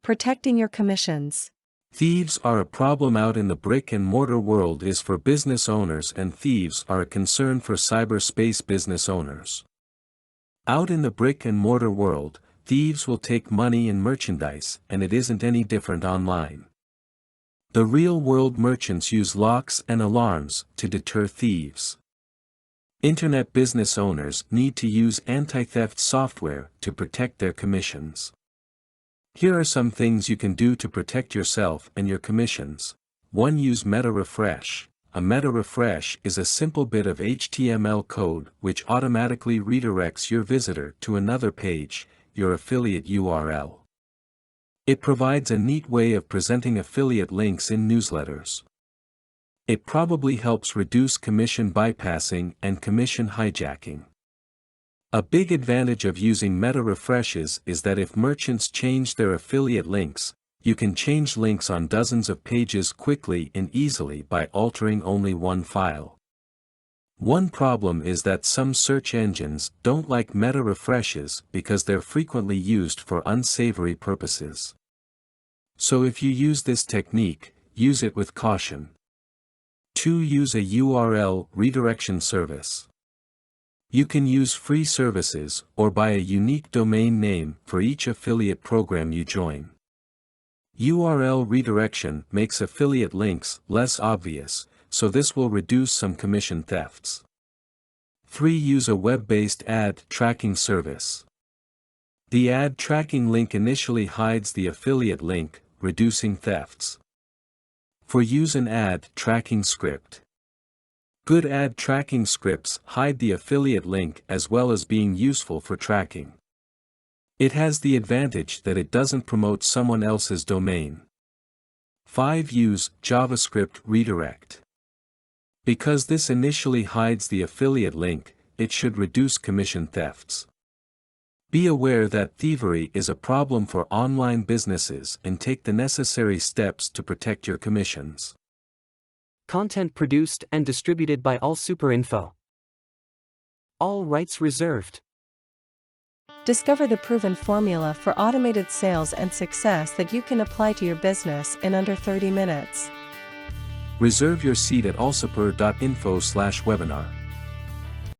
Protecting your commissions. Thieves are a problem out in the brick-and-mortar world is for business owners, and thieves are a concern for cyberspace business owners. Out in the brick-and-mortar world, thieves will take money and merchandise, and it isn't any different online. The real-world merchants use locks and alarms to deter thieves. Internet business owners need to use anti-theft software to protect their commissions. Here are some things you can do to protect yourself and your commissions. 1. Use meta refresh. A meta refresh is a simple bit of HTML code which automatically redirects your visitor to another page, your affiliate URL. It provides a neat way of presenting affiliate links in newsletters. It probably helps reduce commission bypassing and commission hijacking. A big advantage of using meta refreshes is that if merchants change their affiliate links, you can change links on dozens of pages quickly and easily by altering only one file. One problem is that some search engines don't like meta refreshes because they're frequently used for unsavory purposes. So if you use this technique, use it with caution. 2. Use a URL redirection service. You can use free services or buy a unique domain name for each affiliate program you join. URL redirection makes affiliate links less obvious, so this will reduce some commission thefts. 3. Use a web-based ad tracking service. The ad tracking link initially hides the affiliate link, reducing thefts. 4. Use an ad tracking script. Good ad tracking scripts hide the affiliate link as well as being useful for tracking. It has the advantage that it doesn't promote someone else's domain. 5. Use JavaScript redirect. Because this initially hides the affiliate link, it should reduce commission thefts. Be aware that thievery is a problem for online businesses and take the necessary steps to protect your commissions. Content produced and distributed by AllSuperInfo. All rights reserved. Discover the proven formula for automated sales and success that you can apply to your business in under 30 minutes. Reserve your seat at allsuper.info/webinar.